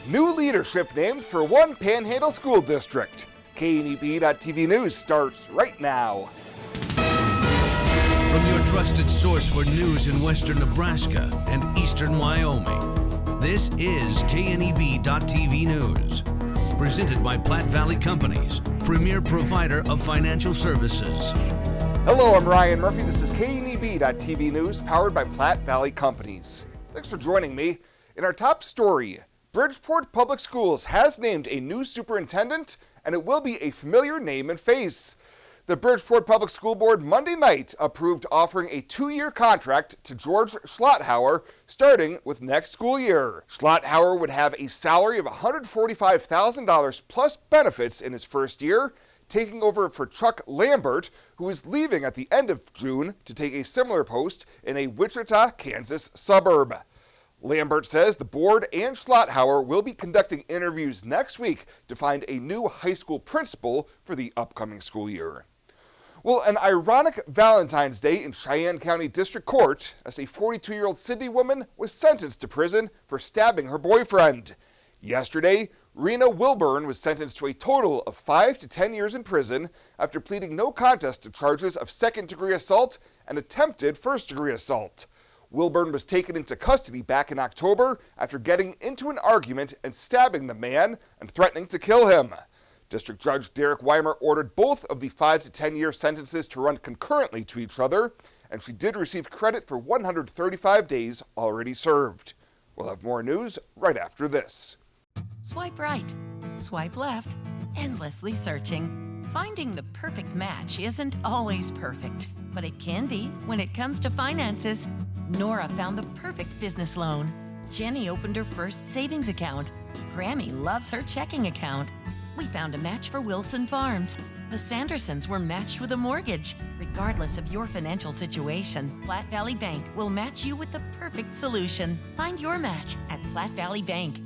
New leadership named for one Panhandle school district. KNEB.TV News starts right now. From your trusted source for news in western Nebraska and eastern Wyoming, this is KNEB.TV News. Presented by Platte Valley Companies, premier provider of financial services. Hello, I'm Ryan Murphy. This is KNEB.TV News, powered by Platte Valley Companies. Thanks for joining me. In our top story, Bridgeport Public Schools has named a new superintendent, and it will be a familiar name and face. The Bridgeport Public School Board Monday night approved offering a 2-year contract to George Schlotthauer, starting with next school year. Schlotthauer would have a salary of $145,000 plus benefits in his first year, taking over for Chuck Lambert, who is leaving at the end of June to take a similar post in a Wichita, Kansas suburb. Lambert says the board and Schlotthauer will be conducting interviews next week to find a new high school principal for the upcoming school year. Well, an ironic Valentine's Day in Cheyenne County District Court as a 42-year-old Sydney woman was sentenced to prison for stabbing her boyfriend. Yesterday, Rena Wilburn was sentenced to a total of 5 to 10 years in prison after pleading no contest to charges of second-degree assault and attempted first-degree assault. Wilburn was taken into custody back in October after getting into an argument and stabbing the man and threatening to kill him. District Judge Derek Weimer ordered both of the 5 to 10 year sentences to run concurrently to each other, and she did receive credit for 135 days already served. We'll have more news right after this. Swipe right, swipe left, endlessly searching. Finding the perfect match isn't always perfect, but it can be when it comes to finances. Nora found the perfect business loan. Jenny opened her first savings account. Grammy loves her checking account. We found a match for Wilson Farms. The Sandersons were matched with a mortgage. Regardless of your financial situation, Platte Valley Bank will match you with the perfect solution. Find your match at Platte Valley Bank.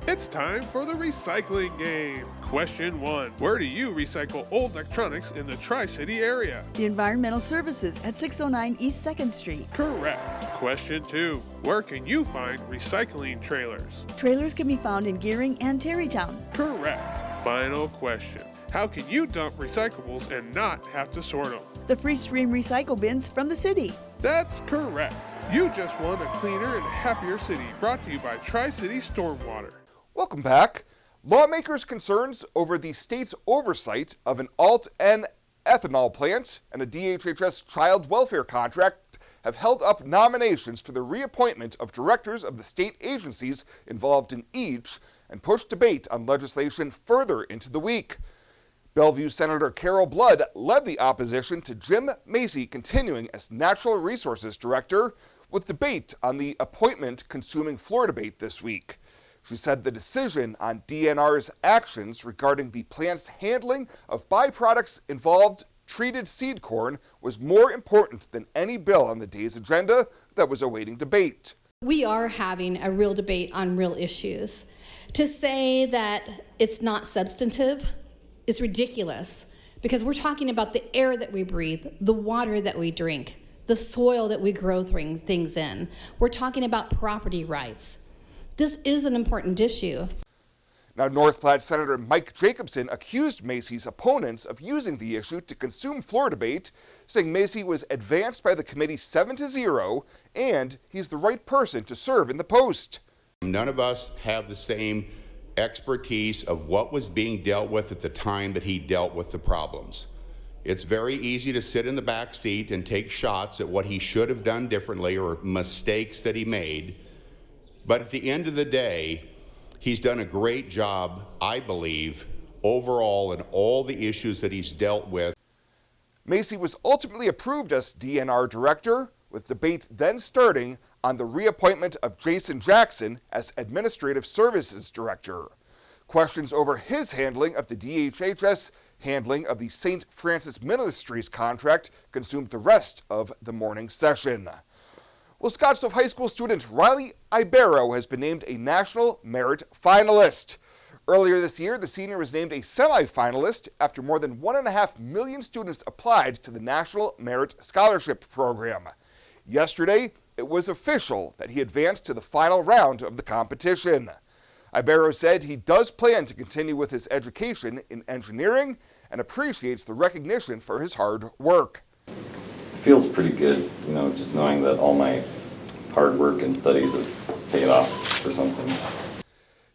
It's time for the recycling game. Question 1. Where do you recycle old electronics in the Tri-City area? The Environmental Services at 609 East 2nd Street. Correct. Question 2. Where can you find recycling trailers? Trailers can be found in Gearing and Terrytown. Correct. Final question. How can you dump recyclables and not have to sort them? The Free Stream Recycle Bins from the city. That's correct. You just won a cleaner and happier city, brought to you by Tri-City Stormwater. Welcome back. Lawmakers' concerns over the state's oversight of an Alt-N ethanol plant and a DHHS child welfare contract have held up nominations for the reappointment of directors of the state agencies involved in each and pushed debate on legislation further into the week. Bellevue Senator Carol Blood led the opposition to Jim Macy continuing as Natural Resources Director, with debate on the appointment consuming floor debate this week. She said the decision on DNR's actions regarding the plant's handling of byproducts involved treated seed corn was more important than any bill on the day's agenda that was awaiting debate. We are having a real debate on real issues. To say that it's not substantive is ridiculous, because we're talking about the air that we breathe, the water that we drink, the soil that we grow things in. We're talking about property rights. This is an important issue. Now, North Platte Senator Mike Jacobson accused Macy's opponents of using the issue to consume floor debate, saying Macy was advanced by the committee 7-0, and he's the right person to serve in the post. None of us have the same expertise of what was being dealt with at the time that he dealt with the problems. It's very easy to sit in the back seat and take shots at what he should have done differently or mistakes that he made. But at the end of the day, he's done a great job, I believe, overall in all the issues that he's dealt with. Macy was ultimately approved as DNR director, with debate then starting on the reappointment of Jason Jackson as Administrative Services Director. Questions over his handling of the DHHS handling of the St. Francis Ministries contract consumed the rest of the morning session. Well, Scottsdale High School student Riley Ibero has been named a National Merit Finalist. Earlier this year, the senior was named a semifinalist after more than 1.5 million students applied to the National Merit Scholarship Program. Yesterday, it was official that he advanced to the final round of the competition. Ibero said he does plan to continue with his education in engineering and appreciates the recognition for his hard work. It feels pretty good, just knowing that all my hard work and studies have paid off for something.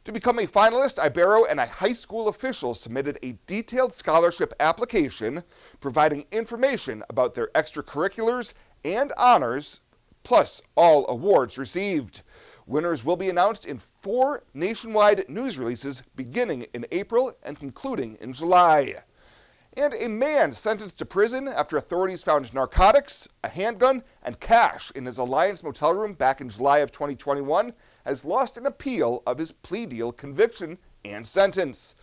To become a finalist, Ibero and a high school official submitted a detailed scholarship application providing information about their extracurriculars and honors, plus all awards received. Winners will be announced in 4 nationwide news releases beginning in April and concluding in July. And a man sentenced to prison after authorities found narcotics, a handgun, and cash in his Alliance motel room back in July of 2021 has lost an appeal of his plea deal conviction and sentence.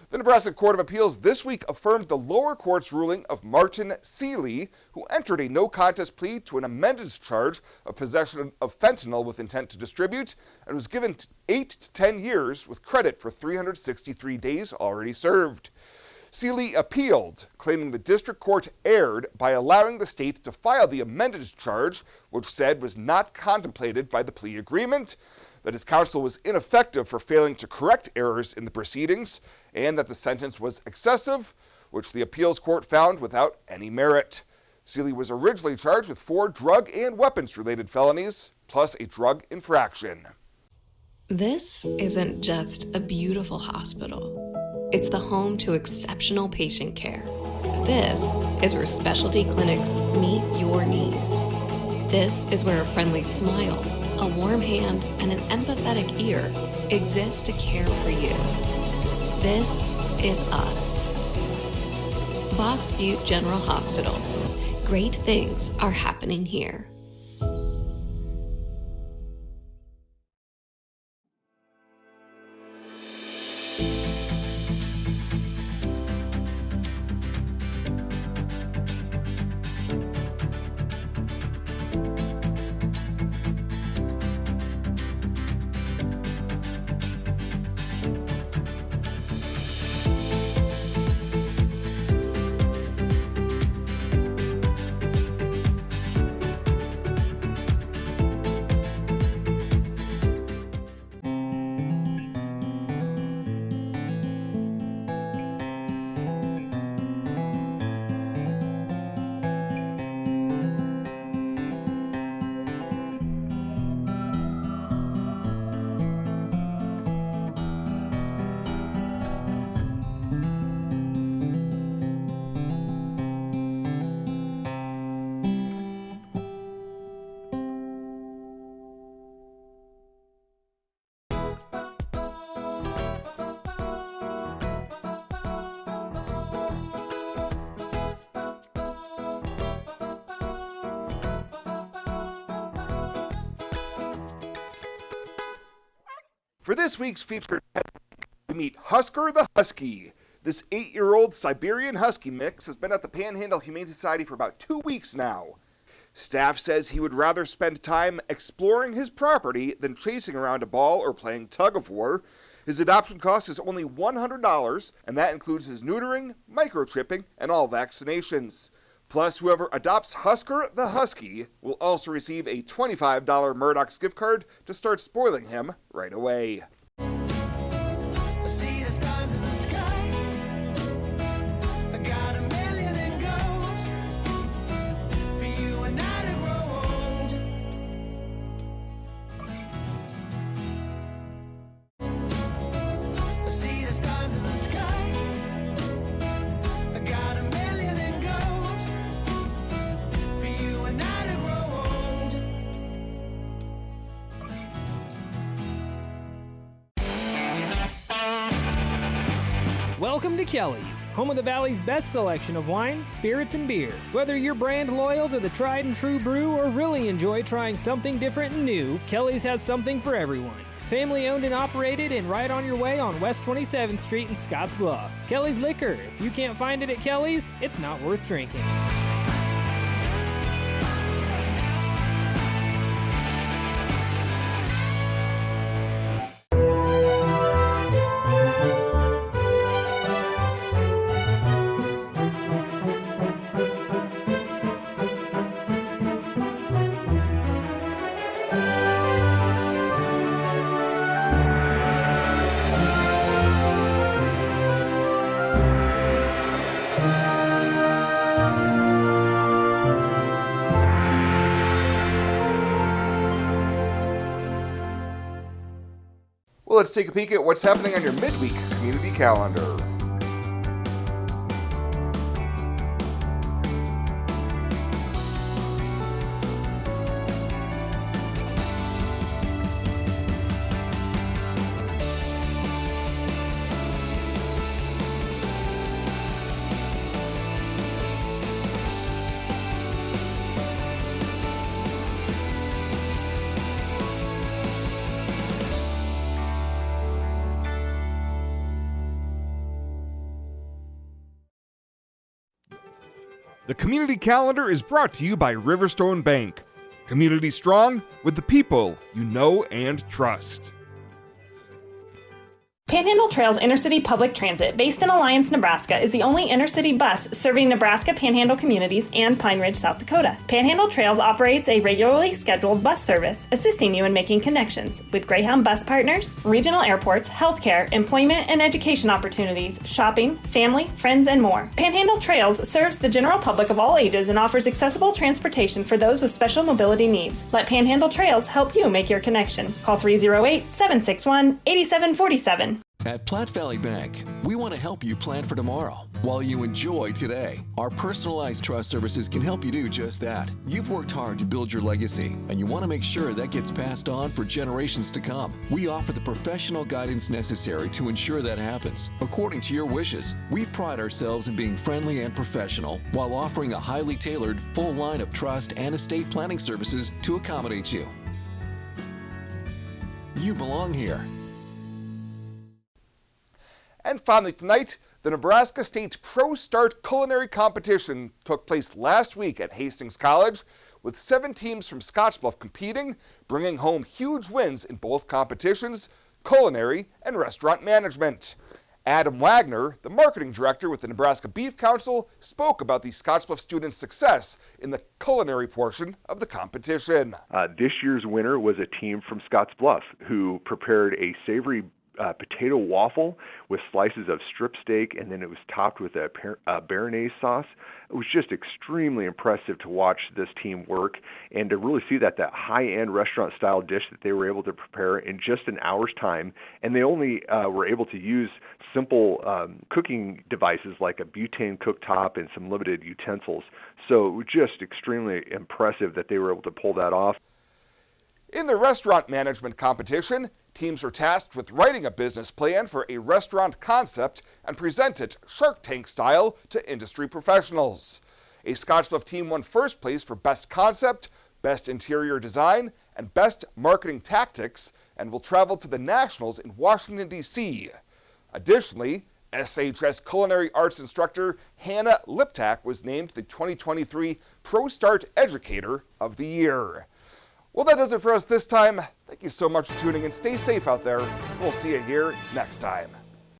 The Nebraska Court of Appeals this week affirmed the lower court's ruling of Martin Seeley, who entered a no-contest plea to an amended charge of possession of fentanyl with intent to distribute and was given 8 to 10 years with credit for 363 days already served. Seeley appealed, claiming the district court erred by allowing the state to file the amended charge, which said was not contemplated by the plea agreement, that his counsel was ineffective for failing to correct errors in the proceedings, and that the sentence was excessive, which the appeals court found without any merit. Seeley was originally charged with 4 drug and weapons-related felonies, plus a drug infraction. This isn't just a beautiful hospital. It's the home to exceptional patient care. This is where specialty clinics meet your needs. This is where a friendly smile, a warm hand, and an empathetic ear exist to care for you. This is us. Box Butte General Hospital. Great things are happening here. For this week's featured we meet Husker the Husky. This 8-year-old Siberian Husky mix has been at the Panhandle Humane Society for about 2 weeks now. Staff says he would rather spend time exploring his property than chasing around a ball or playing tug-of-war. His adoption cost is only $100, and that includes his neutering, microchipping, and all vaccinations. Plus, whoever adopts Husker the Husky will also receive a $25 Murdoch's gift card to start spoiling him right away. See the stars in the sky. I got $1 million in gold for you and I to grow old. See the stars in the sky. I got $1 million in gold for you and I to grow old. Welcome to Kelly's, home of the Valley's best selection of wine, spirits, and beer. Whether you're brand loyal to the tried and true brew or really enjoy trying something different and new, Kelly's has something for everyone. Family owned and operated and right on your way on West 27th Street in Scottsbluff. Kelly's Liquor. If you can't find it at Kelly's, it's not worth drinking. Well, let's take a peek at what's happening on your midweek community calendar. The community calendar is brought to you by Riverstone Bank. Community strong with the people you know and trust. Panhandle Trails Intercity Public Transit, based in Alliance, Nebraska, is the only intercity bus serving Nebraska Panhandle communities and Pine Ridge, South Dakota. Panhandle Trails operates a regularly scheduled bus service, assisting you in making connections with Greyhound bus partners, regional airports, healthcare, employment and education opportunities, shopping, family, friends, and more. Panhandle Trails serves the general public of all ages and offers accessible transportation for those with special mobility needs. Let Panhandle Trails help you make your connection. Call 308-761-8747. At Platte Valley Bank, we want to help you plan for tomorrow while you enjoy today. Our personalized trust services can help you do just that. You've worked hard to build your legacy, and you want to make sure that gets passed on for generations to come. We offer the professional guidance necessary to ensure that happens, according to your wishes. We pride ourselves in being friendly and professional while offering a highly tailored, full line of trust and estate planning services to accommodate you. You belong here. And finally tonight, the Nebraska State Pro Start Culinary Competition took place last week at Hastings College, with 7 teams from Scottsbluff competing, bringing home huge wins in both competitions, culinary and restaurant management. Adam Wagner, the marketing director with the Nebraska Beef Council, spoke about the Scottsbluff students' success in the culinary portion of the competition. This year's winner was a team from Scottsbluff who prepared a savory potato waffle with slices of strip steak, and then it was topped with a béarnaise sauce. It was just extremely impressive to watch this team work and to really see that high-end restaurant-style dish that they were able to prepare in just an hour's time. And they only were able to use simple cooking devices like a butane cooktop and some limited utensils. So it was just extremely impressive that they were able to pull that off. In the restaurant management competition, teams are tasked with writing a business plan for a restaurant concept and present it Shark Tank style to industry professionals. A Scottsbluff team won first place for Best Concept, Best Interior Design, and Best Marketing Tactics, and will travel to the Nationals in Washington, D.C. Additionally, SHS Culinary Arts instructor Hannah Liptak was named the 2023 Pro Start Educator of the Year. Well, that does it for us this time. Thank you so much for tuning in. Stay safe out there. We'll see you here next time.